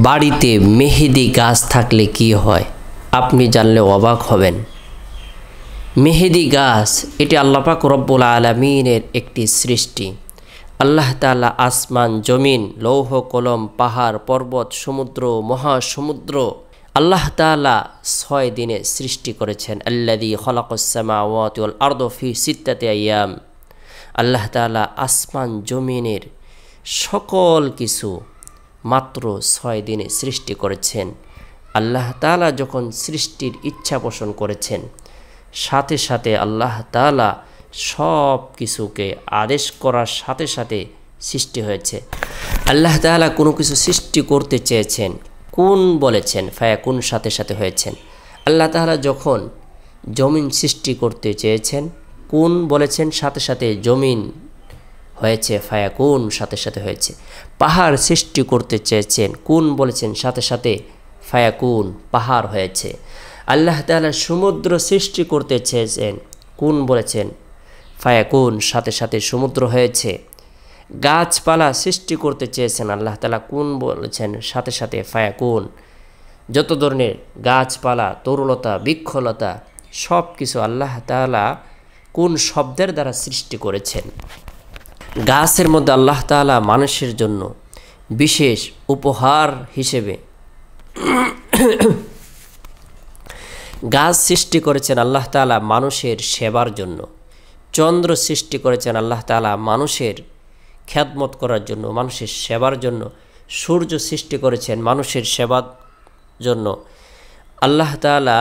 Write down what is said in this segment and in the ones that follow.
বাড়িতে মেহেদি গাছ থাকলে কি হয় আপনি জানলে অবাক হবেন। মেহেদি গাছ এটি আল্লাহ পাক রব্বুল আলামিনের একটি সৃষ্টি। আল্লাহ তাআলা আসমান, জমিন, লৌহ কলম, পাহাড়, পর্বত, সমুদ্র, মহাসমুদ্র আল্লাহ তাআলা 6 দিনে সৃষ্টি করেছেন। আল্লাযী খালাকাস সামাওয়াতি ওয়াল আরদা ফি সিত্তাতি আইয়াম। আল্লাহ তাআলা আসমান জমিনের সকল কিছু মাত্র 6 দিনে সৃষ্টি করেছেন। আল্লাহ তাআলা যখন সৃষ্টির ইচ্ছা পোষণ করেছেন, সাথে সাথে আল্লাহ তাআলা সব কিছুকে আদেশ করার সাথে সাথে সৃষ্টি হয়েছে। আল্লাহ তাআলা কোনো কিছু সৃষ্টি করতে চেয়েছেন, কুন বলেছেন, ফায়াকুন সাথে সাথে হয়েছেন। আল্লাহ তাআলা যখন জমিন সৃষ্টি করতে চেয়েছেন, কুন বলেছেন, সাথে সাথে জমিন হয়েছে, ফায়াকুন সাথে সাথে হয়েছে। পাহাড় সৃষ্টি করতে চেয়েছেন, কুন বলেছেন, সাথে সাথে ফায়াকুন পাহাড় হয়েছে। আল্লাহ তাআলা সমুদ্র সৃষ্টি করতে চেয়েছেন, কুন বলেছেন, ফায়াকুন সাথে সাথে সমুদ্র হয়েছে। গাছপালা সৃষ্টি করতে চেয়েছেন আল্লাহ তাআলা, কুন বলেছেন, সাথে সাথে ফায়াকুন। যত ধরনের গাছপালা, তরুলতা, বৃক্ষলতা সব কিছু আল্লাহ তাআলা কোন শব্দের দ্বারা সৃষ্টি করেছেন। গাছের মধ্যে আল্লাহ তাআলা মানুষের জন্য বিশেষ উপহার হিসেবে গাছ সৃষ্টি করেছেন আল্লাহ তাআলা মানুষের সেবার জন্য। চন্দ্র সৃষ্টি করেছেন আল্লাহ তাআলা মানুষের খ্যাদমত করার জন্য, মানুষের সেবার জন্য। সূর্য সৃষ্টি করেছেন মানুষের সেবার জন্য। আল্লাহ তাআলা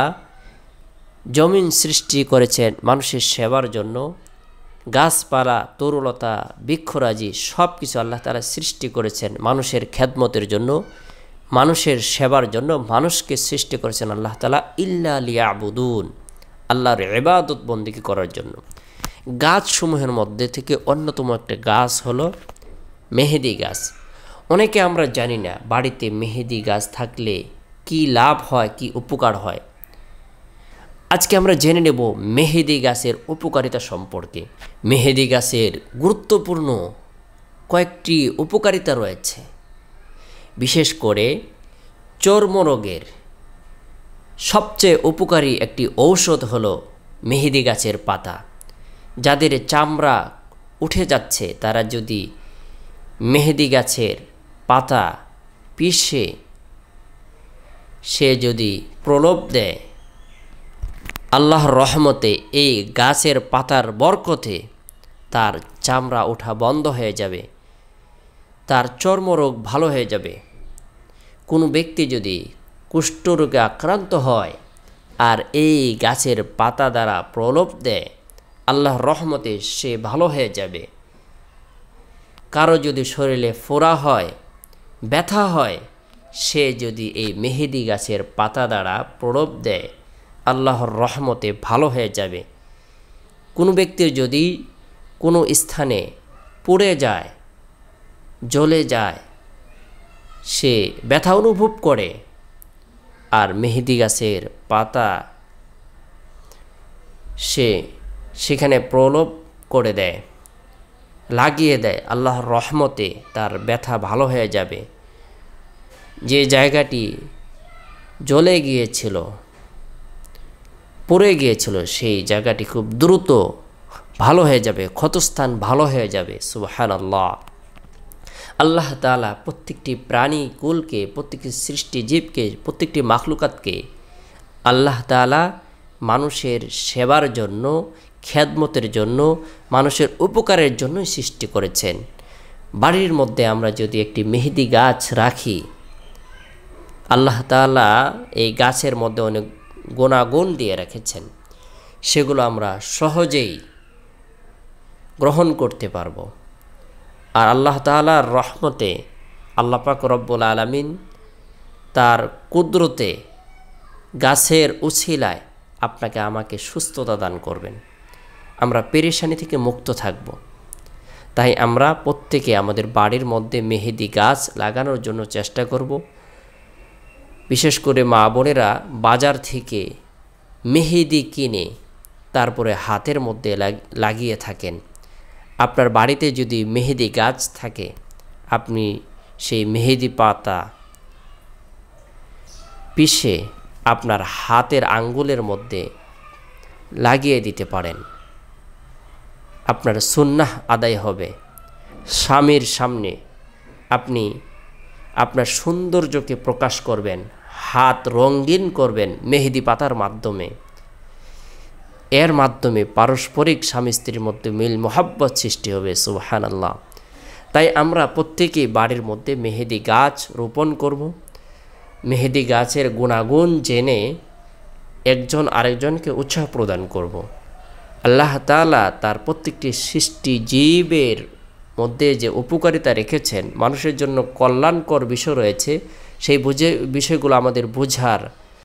জমিন সৃষ্টি করেছেন মানুষের সেবার জন্য। গাছপালা, তরুলতা, বৃক্ষরাজি সব কিছু আল্লাহ তাআলা সৃষ্টি করেছেন মানুষের খ্যাদমতের জন্য, মানুষের সেবার জন্য। মানুষকে সৃষ্টি করেছেন আল্লাহ তাআলা ইল্লা লিয়াবুদুন, আল্লাহর ইবাদত বন্দেগী করার জন্য। গাছসমূহের মধ্যে থেকে অন্যতম একটা গাছ হলো মেহেদি গাছ। অনেকে আমরা জানি না বাড়িতে মেহেদি গাছ থাকলে কি লাভ হয়, কি উপকার হয়। আজকে আমরা জেনে নেব মেহেদি গাছের উপকারিতা সম্পর্কে। মেহেদি গাছের গুরুত্বপূর্ণ কয়েকটি উপকারিতা রয়েছে। বিশেষ করে চর্মরোগের সবচেয়ে উপকারী একটি ঔষধ হলো মেহেদি গাছের পাতা। যাদের চামড়া উঠে যাচ্ছে তারা যদি মেহেদি গাছের পাতা পিষে সে যদি প্রলোভ দেয়, আল্লাহর রহমতে এই গাছের পাতার বরকতে তার চামড়া ওঠা বন্ধ হয়ে যাবে, তার চর্মরোগ ভালো হয়ে যাবে। কোনো ব্যক্তি যদি কুষ্ঠরোগে আক্রান্ত হয় আর এই গাছের পাতা দ্বারা প্রলোভ দেয়, আল্লাহর রহমতে সে ভালো হয়ে যাবে। কারো যদি শরীরে ফোড়া হয়, ব্যথা হয়, সে যদি এই মেহেদি গাছের পাতা দ্বারা প্রলোভ দেয়, আল্লাহর রহমতে ভালো হয়ে যাবে। কোনো ব্যক্তির যদি কোনো স্থানে পুড়ে যায়, জ্বলে যায়, সে ব্যথা অনুভব করে আর মেহেদি গাছের পাতা সে সেখানে প্রলোভ করে দেয়, লাগিয়ে দেয়, আল্লাহর রহমতে তার ব্যথা ভালো হয়ে যাবে। যে জায়গাটি জ্বলে গিয়েছিল, পড়ে গিয়েছিল, সেই জায়গাটি খুব দ্রুত ভালো হয়ে যাবে, ক্ষতস্থান ভালো হয়ে যাবে। সুবহানাল্লাহ। আল্লাহ তাআলা প্রত্যেকটি প্রাণী কুলকে, প্রত্যেকটি সৃষ্টি জীবকে, প্রত্যেকটি মাখলুকাতকে আল্লাহ তাআলা মানুষের সেবার জন্য, খ্যাদমতের জন্য, মানুষের উপকারের জন্যই সৃষ্টি করেছেন। বাড়ির মধ্যে আমরা যদি একটি মেহেদি গাছ রাখি, আল্লাহ তাআলা এই গাছের মধ্যে অনেক গুণাগুণ দিয়ে রেখেছেন, সেগুলো আমরা সহজেই গ্রহণ করতে পারব। আর আল্লাহ তাআলার রহমতে আল্লাহ পাক রব্বুল আলামিন তার কুদরতে গাছের উছিলায় আপনাকে আমাকে সুস্থতা দান করবেন, আমরা পেরেশানি থেকে মুক্ত থাকব। তাই আমরা প্রত্যেকে আমাদের বাড়ির মধ্যে মেহেদি গাছ লাগানোর জন্য চেষ্টা করব। বিশেষ করে মা বোনেরা বাজার থেকে মেহেদি কিনে তারপরে হাতের মধ্যে লাগিয়ে থাকেন। আপনার বাড়িতে যদি মেহেদি গাছ থাকে, আপনি সেই মেহেদি পাতা পিষে আপনার হাতের আঙ্গুলের মধ্যে লাগিয়ে দিতে পারেন। আপনার সুন্নাহ আদায় হবে। স্বামীর সামনে আপনি আপনার সৌন্দর্যকে প্রকাশ করবেন, হাত রঙিন করবেন মেহেদি পাতার মাধ্যমে। এর মাধ্যমে পারস্পরিক স্বামী স্ত্রীর মধ্যে মিল মোহাব্বত সৃষ্টি হবে। সুবহানাল্লাহ। তাই আমরা প্রত্যেকেই বাড়ির মধ্যে মেহেদি গাছ রোপণ করব। মেহেদি গাছের গুণাগুণ জেনে একজন আরেকজনকে উৎসাহ প্রদান করব। আল্লাহ তাআলা তার প্রত্যেকটি সৃষ্টি জীবের মধ্যে যে উপকারিতা রেখেছেন, মানুষের জন্য কল্যাণকর বিষয় রয়েছে, সেই বিষয়গুলো আমাদের বোঝার